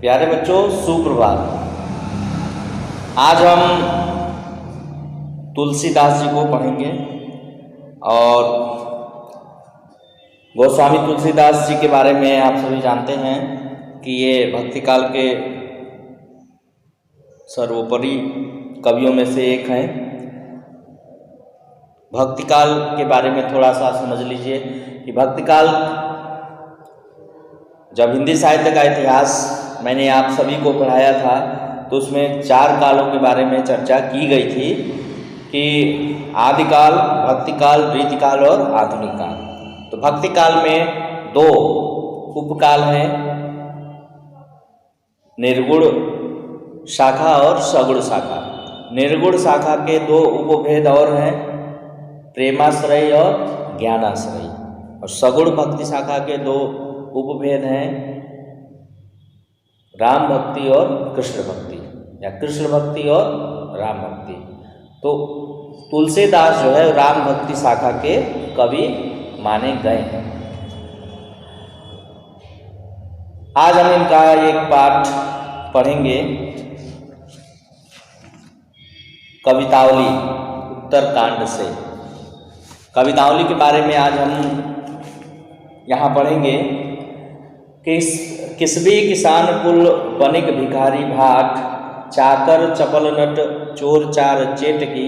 प्यारे बच्चों, सुप्रभात। आज हम तुलसीदास जी को पढ़ेंगे और गोस्वामी तुलसीदास जी के बारे में आप सभी जानते हैं कि ये भक्ति काल के सर्वोपरि कवियों में से एक हैं। भक्ति काल के बारे में थोड़ा सा समझ लीजिए कि भक्ति काल, जब हिंदी साहित्य का इतिहास मैंने आप सभी को पढ़ाया था तो उसमें 4 कालों के बारे में चर्चा की गई थी कि आदिकाल, भक्ति काल, रीति काल और आधुनिक काल। तो भक्ति काल में 2 उपकाल हैं, निर्गुण शाखा और सगुण शाखा। निर्गुण शाखा के 2 उपभेद और हैं, प्रेमाश्रय और ज्ञानाश्रय। और सगुण भक्ति शाखा के 2 उपभेद हैं, राम भक्ति और कृष्ण भक्ति, या कृष्ण भक्ति और राम भक्ति। तो तुलसीदास जो है राम भक्ति शाखा के कवि माने गए हैं। आज हम इनका एक पाठ पढ़ेंगे, कवितावली उत्तरकांड से। कवितावली के बारे में आज हम यहाँ पढ़ेंगे कि किसबी किसान कुल बनिक भिखारी भाट, चाकर चपल नट चोर चार चेटकी,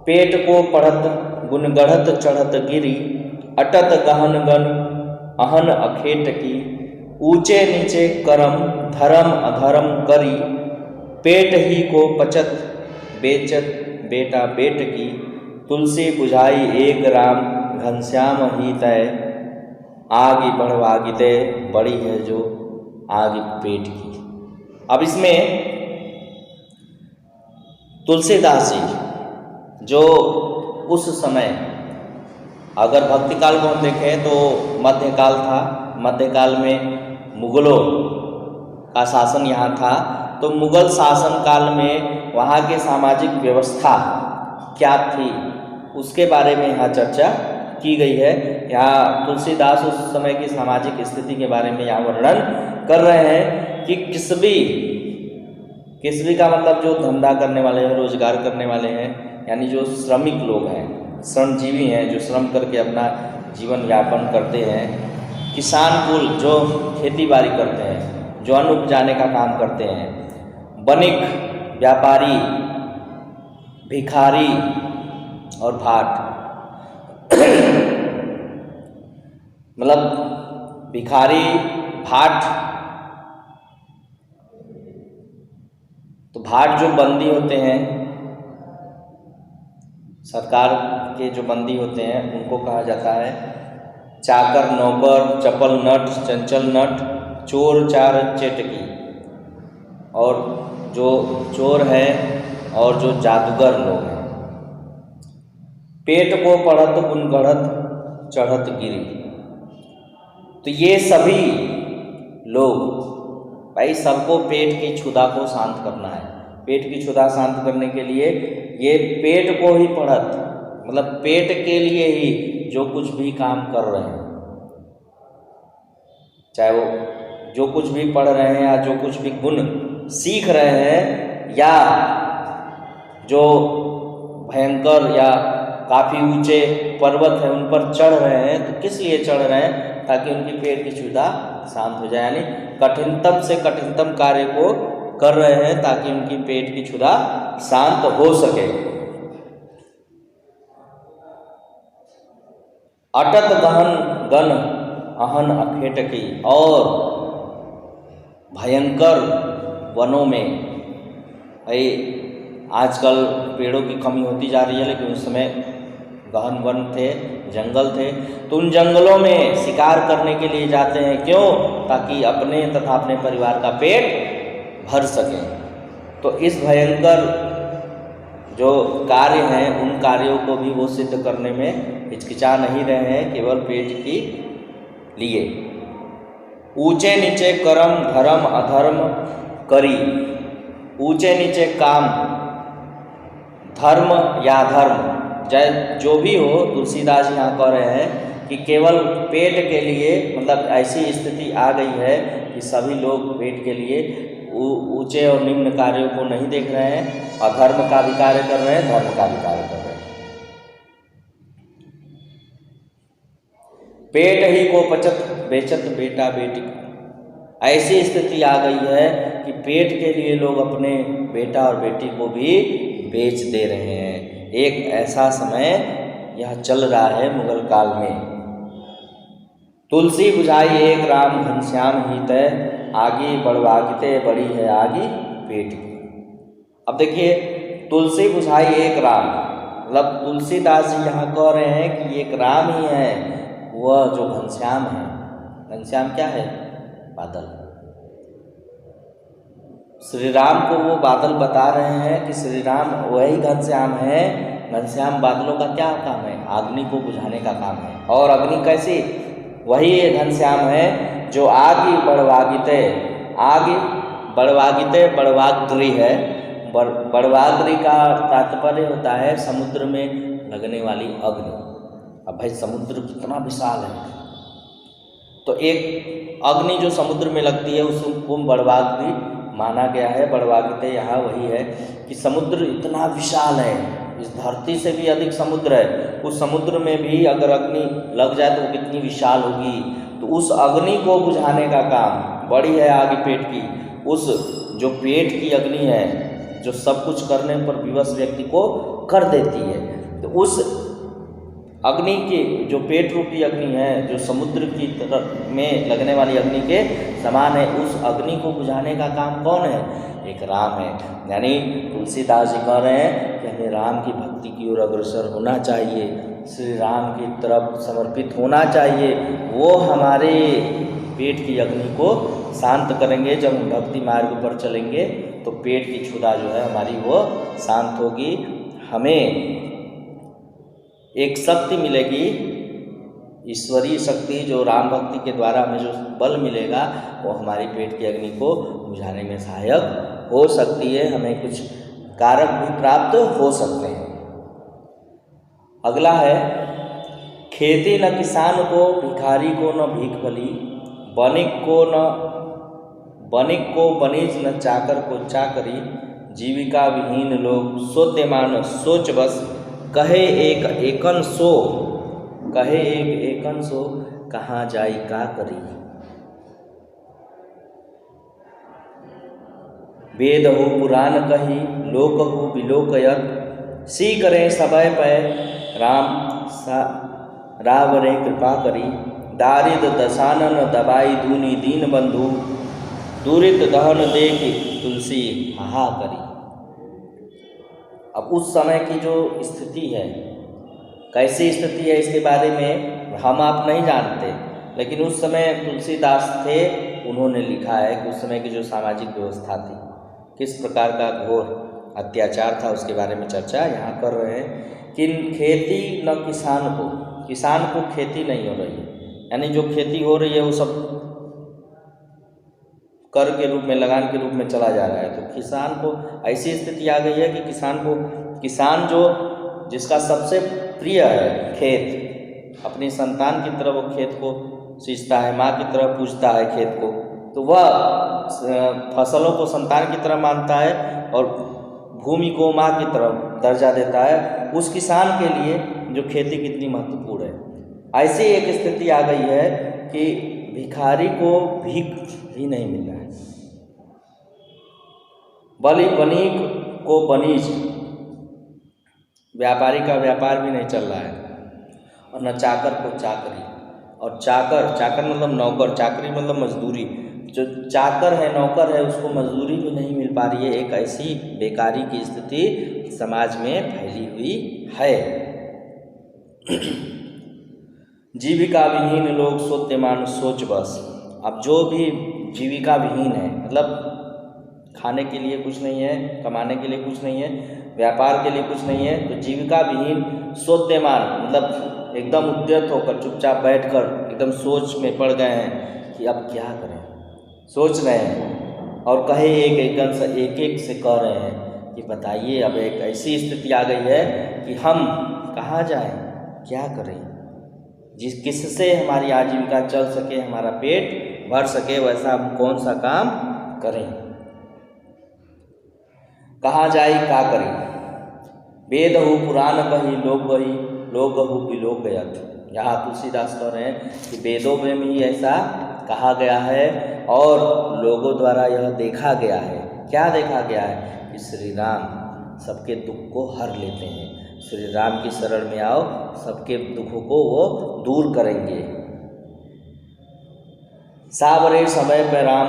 पेट को पढ़त गुन गढ़त चढ़त गिरी, अटत गहन गन अहन अखेटकी, ऊंचे नीचे करम धर्म अधर्म करी, पेट ही को पचत बेचत बेटा बेटकी, तुलसी बुझाई एक राम घनश्याम ही तय, आगे बढ़वागिते बड़ी है जो आगे पेट की। अब इसमें तुलसीदास जी जो उस समय, अगर भक्ति काल को हम देखें तो मध्यकाल था, मध्यकाल में मुगलों का शासन यहाँ था। तो मुगल शासन काल में वहाँ की सामाजिक व्यवस्था क्या थी उसके बारे में यहाँ चर्चा की गई है। यहाँ तुलसीदास उस समय की सामाजिक स्थिति के बारे में यहाँ वर्णन कर रहे हैं कि किसबी का मतलब जो धंधा करने वाले हैं, रोजगार करने वाले हैं, यानी जो श्रमिक लोग हैं, श्रमजीवी हैं, जो श्रम करके अपना जीवन यापन करते हैं। किसान कुल जो खेती बाड़ी करते हैं, जो अन्न उपजाने का काम करते हैं। बनिक व्यापारी, भिखारी और भाट। मतलब भिखारी, भाट, तो भाट जो बंदी होते हैं, सरकार के जो बंदी होते हैं उनको कहा जाता है। चाकर, नौकर, चपल नट, चंचल नट, चोर चार चेटकी, और जो चोर है और जो जादूगर लोग हैं। पेट को पढ़त गुन गढ़त चढ़त गिरी। तो ये सभी लोग, भाई सबको पेट की क्षुधा को शांत करना है। पेट की क्षुधा शांत करने के लिए ये पेट को ही पढ़त, मतलब पेट के लिए ही जो कुछ भी काम कर रहे हैं, चाहे वो जो कुछ भी पढ़ रहे हैं या जो कुछ भी गुण सीख रहे हैं, या जो भयंकर या काफ़ी ऊंचे पर्वत है उन पर चढ़ रहे हैं, तो किस लिए चढ़ रहे हैं? ताकि उनकी पेट की क्षुधा शांत हो जाए। यानी कठिनतम से कठिनतम कार्य को कर रहे हैं ताकि उनकी पेट की क्षुधा शांत हो सके। अटत गहन गन अहन अखेटकी, और भयंकर वनों में, भाई आजकल पेड़ों की कमी होती जा रही है, लेकिन उस समय गहन वन थे, जंगल थे। तो उन जंगलों में शिकार करने के लिए जाते हैं। क्यों? ताकि अपने तथा अपने परिवार का पेट भर सके। तो इस भयंकर जो कार्य हैं उन कार्यों को भी वो सिद्ध करने में हिचकिचा नहीं रहे हैं, केवल पेट के लिए। ऊंचे नीचे कर्म धर्म अधर्म करी। ऊंचे नीचे काम, धर्म या अधर्म, चाहे जो भी हो, तुलसीदास यहाँ कह रहे हैं कि केवल पेट के लिए, मतलब ऐसी स्थिति आ गई है कि सभी लोग पेट के लिए ऊंचे और निम्न कार्यों को नहीं देख रहे हैं, और धर्म का भी कार्य कर रहे हैं, धर्म का भी कार्य कर रहे हैं। पेट ही को पचत बेचत बेटा बेटी, ऐसी स्थिति आ गई है कि पेट के लिए लोग अपने बेटा और बेटी को भी बेच दे रहे हैं। एक ऐसा समय यह चल रहा है मुगल काल में। तुलसी बुझाई एक राम घनश्याम हित, आगे बढ़वागते बड़ी है आगे पेट की। अब देखिए, तुलसी बुझाई एक राम, मतलब तुलसीदास जी यहाँ कह रहे हैं कि एक राम ही है, वह जो घनश्याम है। घनश्याम क्या है? बादल। श्री राम को वो बादल बता रहे हैं कि श्री राम वही घनश्याम है। घनश्याम बादलों का क्या काम है? अग्नि को बुझाने का काम है। और अग्नि कैसी? वही घनश्याम है जो आगे बढ़वागिते, आगे बढ़वागिते बढ़वाग्री है। बढ़वाग्री का तात्पर्य होता है समुद्र में लगने वाली अग्नि। अब भाई समुद्र कितना विशाल है, तो एक अग्नि जो समुद्र में लगती है उसको बढ़वाग्री माना गया है। बढ़वागिते यहाँ वही है कि समुद्र इतना विशाल है, इस धरती से भी अधिक समुद्र है। उस समुद्र में भी अगर अग्नि लग जाए तो वो कितनी विशाल होगी। तो उस अग्नि को बुझाने का काम बड़ी है आगे पेट की। उस जो पेट की अग्नि है, जो सब कुछ करने पर विवश व्यक्ति को कर देती है, तो उस अग्नि की जो पेट रूपी अग्नि है, जो समुद्र की तरफ में लगने वाली अग्नि के समान है, उस अग्नि को बुझाने का काम कौन है? एक राम है। यानी तुलसीदास जी कह रहे हैं कि हमें राम की भक्ति की ओर अग्रसर होना चाहिए, श्री राम की तरफ समर्पित होना चाहिए। वो हमारे पेट की अग्नि को शांत करेंगे। जब हम भक्ति मार्ग पर चलेंगे तो पेट की क्षुधा जो है हमारी वो शांत होगी। हमें एक शक्ति मिलेगी, ईश्वरीय शक्ति, जो राम भक्ति के द्वारा हमें जो बल मिलेगा वो हमारी पेट की अग्नि को बुझाने में सहायक हो सकती है। हमें कुछ कारक भी प्राप्त हो सकते हैं। अगला है, खेती न किसान को, भिखारी को न भीख बली, बनिक को बनिज न चाकर को चाकरी, जीविका विहीन लोग सोध्यमान सोच बस, कहे एक एकन सो, कहे एक एकन सो, कहाँ जाई का करी। वेद हो पुराण कही, लोक हो विलोकयत, सी करें सबय पै रावरे कृपा करी, दारिद दशानन दबाई दूनी दीन बंधु, दूरित दहन देख तुलसी हाहा करी। अब उस समय की जो स्थिति है, कैसी स्थिति है, इसके बारे में हम आप नहीं जानते, लेकिन उस समय तुलसीदास थे, उन्होंने लिखा है कि उस समय की जो सामाजिक व्यवस्था थी, किस प्रकार का घोर अत्याचार था, उसके बारे में चर्चा यहाँ कर रहे हैं। कि खेती न किसान को खेती नहीं हो रही है, यानी जो खेती हो रही है वो सब कर के रूप में, लगान के रूप में चला जा रहा है। तो किसान को ऐसी स्थिति आ गई है कि किसान जो जिसका सबसे प्रिय है खेत, अपनी संतान की तरह वो खेत को सींचता है, माँ की तरह पूजता है खेत को, तो वह फसलों को संतान की तरह मानता है और भूमि को माँ की तरह दर्जा देता है। उस किसान के लिए जो खेती कितनी महत्वपूर्ण है। ऐसी एक स्थिति आ गई है कि भिखारी को भीख भी नहीं मिल रहा है, बनिक को बनिज, व्यापारी का व्यापार भी नहीं चल रहा है, और न चाकर को चाकरी। और चाकर मतलब नौकर, चाकरी मतलब मजदूरी। जो चाकर है, नौकर है, उसको मजदूरी भी नहीं मिल पा रही है। एक ऐसी बेकारी की स्थिति समाज में फैली हुई है। जीविका विहीन लोग सोत्यमान सोच बस। अब जो भी जीविका विहीन है, मतलब खाने के लिए कुछ नहीं है, कमाने के लिए कुछ नहीं है, व्यापार के लिए कुछ नहीं है, तो जीविका विहीन सोध्यमान मतलब एकदम उद्यत होकर चुपचाप बैठकर एकदम सोच में पड़ गए हैं कि अब क्या करें, सोच रहे हैं। और कहे एक से कह रहे हैं कि बताइए, अब एक ऐसी स्थिति आ गई है कि हम कहाँ जाएं, क्या करें। किससे हमारी आजीविका चल सके, हमारा पेट भर सके, वैसा हम कौन सा काम करें। कहाँ जाई का करी, वेद हो पुराण बही लोग हो बिलोक गयत। यहाँ तुलसीदास कह रहे हैं कि वेदों में भी ऐसा कहा गया है और लोगों द्वारा यह देखा गया है। क्या देखा गया है कि श्री राम सबके दुख को हर लेते हैं। श्री राम की शरण में आओ, सबके दुखों को वो दूर करेंगे। सावरे समय पर राम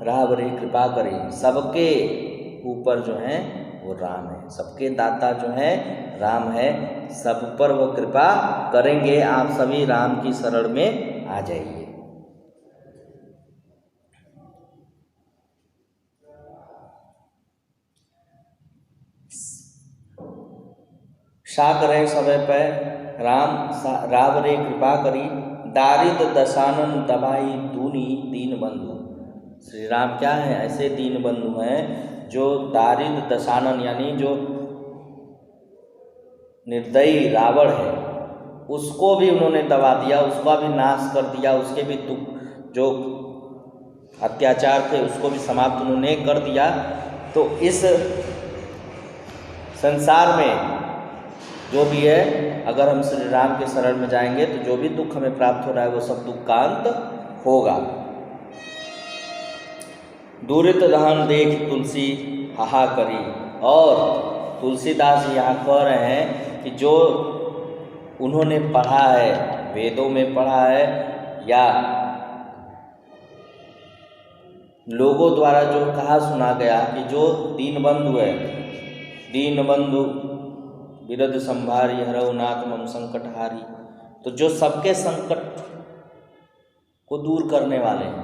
रावरे कृपा करे। सबके ऊपर जो है वो राम है, सबके दाता जो है राम है, सब पर वो कृपा करेंगे। आप सभी राम की शरण में आ जाइए। साकरे समय पर राम रे कृपा करी, दारिद्र दशानन दबाई दूनी दीन बंधु। श्री राम क्या है, ऐसे दीन बंधु हैं जो दारिद्र दशानन यानी जो निर्दयी रावण है उसको भी उन्होंने दबा दिया, उसका भी नाश कर दिया, उसके भी दुख जो अत्याचार थे उसको भी समाप्त उन्होंने कर दिया। तो इस संसार में जो भी है, अगर हम श्री राम के शरण में जाएंगे तो जो भी दुख हमें प्राप्त हो रहा है वो सब दुख का अंत होगा। दूरित दहन देख तुलसी हाहा करी। और तुलसीदास यहाँ कह रहे हैं कि जो उन्होंने पढ़ा है, वेदों में पढ़ा है या लोगों द्वारा जो कहा सुना गया कि जो दीनबंधु है, दीनबंधु बिरध संभारी हरऊ नाथ मम संकटहारी, तो जो सबके संकट को दूर करने वाले हैं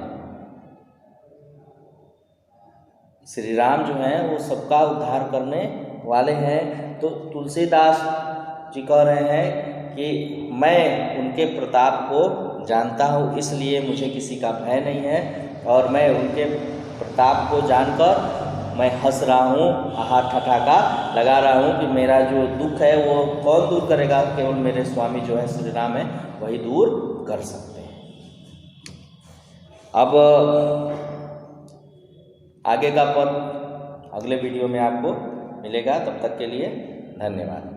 श्री राम जो हैं, वो सबका उद्धार करने वाले हैं। तो तुलसीदास जी कह रहे हैं कि मैं उनके प्रताप को जानता हूँ, इसलिए मुझे किसी का भय नहीं है और मैं उनके प्रताप को जानकर मैं हंस रहा हूँ, आहा ठठाका लगा रहा हूँ कि मेरा जो दुख है वो कौन दूर करेगा, केवल मेरे स्वामी जो है श्री राम है वही दूर कर सकते हैं। अब आगे का पद अगले वीडियो में आपको मिलेगा, तब तक के लिए धन्यवाद।